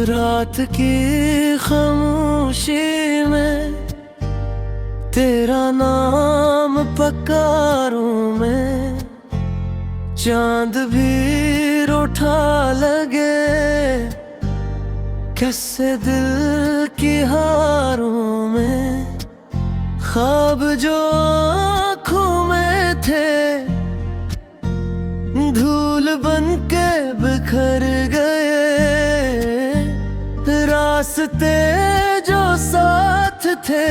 रात की खामोशी में तेरा नाम पकारूं मैं, चांद भी रूठा लगे कैसे दिल की हारूं मैं। ख्वाब जो आँखों में थे धूल बन के बिखर गए, रास्ते जो साथ थे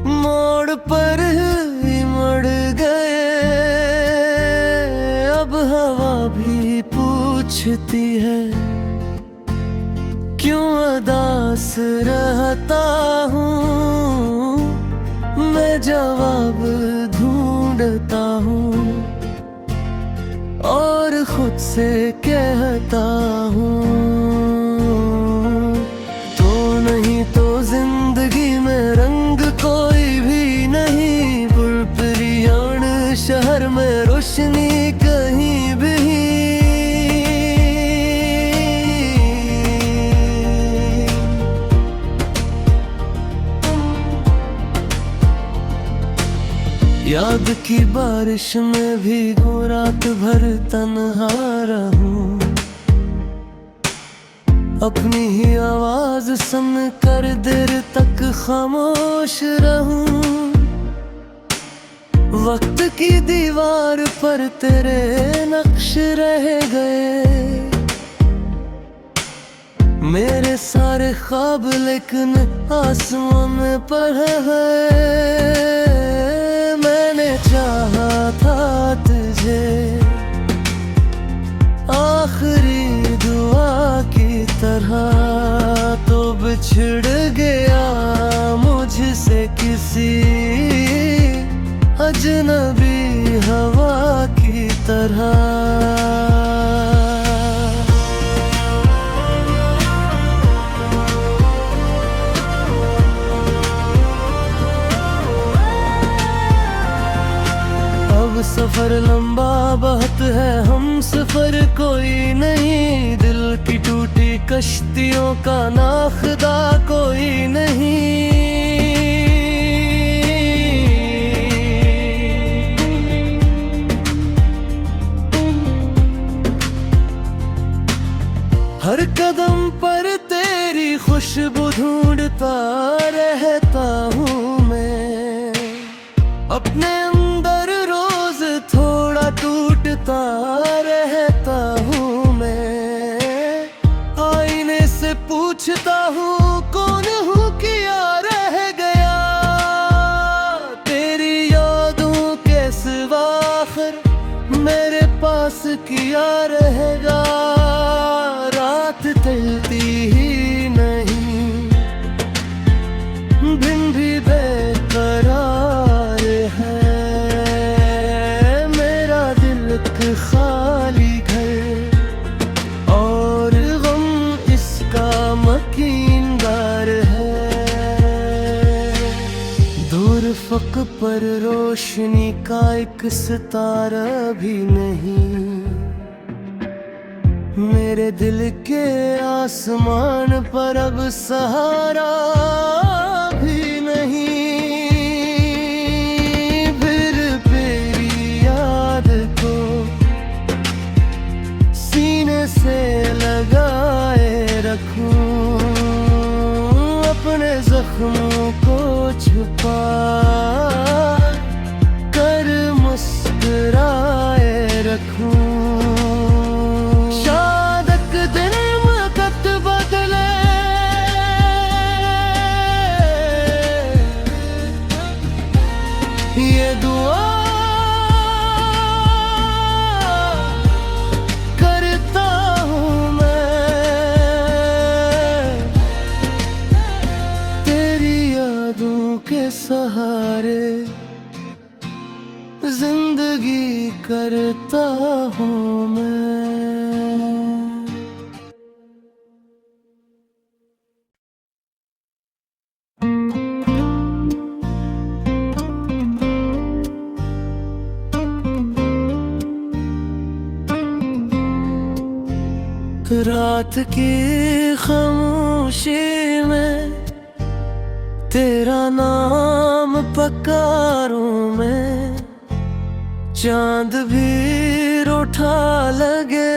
मोड़ पर ही मुड़ गए। अब हवा भी पूछती है क्यों उदास रहता हूँ, मैं जवाब ढूंढता हूँ और खुद से कहता हूँ। तो नहीं तो जिंदगी में रंग कोई भी नहीं, पुरपुरियान शहर में रोशनी कहीं भी। याद की बारिश में भीगूं रात भर तन्हा रहूं, अपनी ही आवाज सुन कर देर तक खामोश रहूं। वक्त की दीवार पर तेरे नक्श रह गए, मेरे सारे ख्वाब लेकिन आसमान पर है। मैंने चाहा था तुझे आखिरी दुआ की तरह, तो बिछड़ गया मुझसे किसी अजनबी हवा की तरह। सफर लंबा बहुत है, हम सफर कोई नहीं, दिल की टूटी कश्तियों का नाखदा कोई नहीं। हर कदम पर तेरी खुशबू ढूंढता रहता हूँ मैं, अपने टूटता रहता हूँ मैं। आईने से पूछता हूँ कौन हूँ किया रह गया, तेरी यादों के सिवा आखिर मेरे पास किया रहेगा। रात टलती ही नहीं, दिन भी बेकरार है, खाली घर और गम इसका मकीनदार है। दूर फक पर रोशनी का एक सितारा भी नहीं, मेरे दिल के आसमान पर अब सहारा भी नहीं। से लगाए रखूं अपने जख्मों को छुपा कर मुस्कुराए रखूं। शायद एक दिन वक्त बदले, ये दुआ के सहारे जिंदगी करता हूँ मैं। रात की खामोशी में तेरा नाम पकारूं मैं, चांद भी रूठा लगे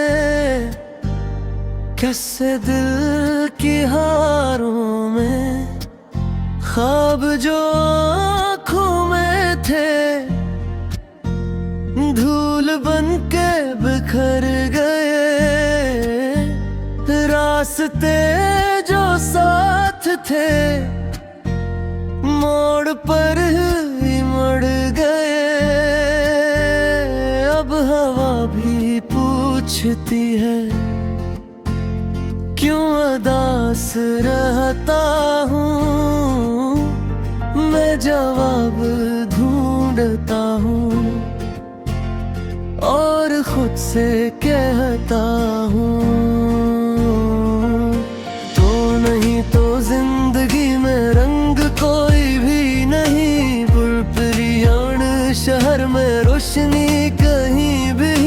कैसे दिल की हारों में। ख्वाब जो आँखों में थे धूल बन के बिखर गए, रास्ते जो साथ थे मोड़ पर ही मुड़ गए। अब हवा भी पूछती है क्यों उदास रहता हूँ, मैं जवाब ढूंढता हूँ और खुद से कहता हूँ। तो नहीं तो जिंदगी में रंग कोई भी नहीं, पुरपुरियान शहर में रोशनी कहीं भी।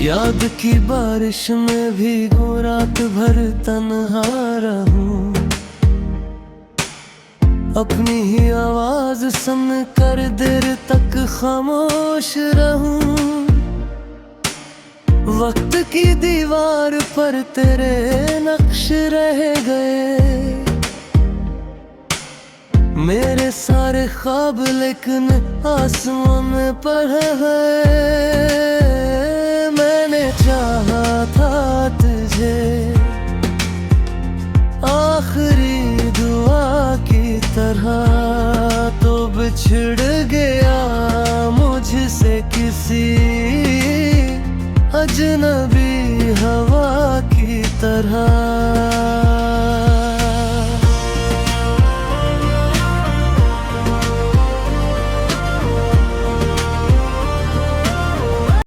याद की बारिश में भीगूं रात भर तन्हा रहूं, अपनी ही आवाज सुन कर देर तक खामोश रहूं। वक्त की दीवार पर तेरे नक्श रह गए, मेरे सारे ख्वाब लेकिन आसमान पर है। मैंने चाहा था तुझे आखिरी दुआ की तरह, तो बिछड़ गया मुझसे किसी अजनबी हवा की तरह।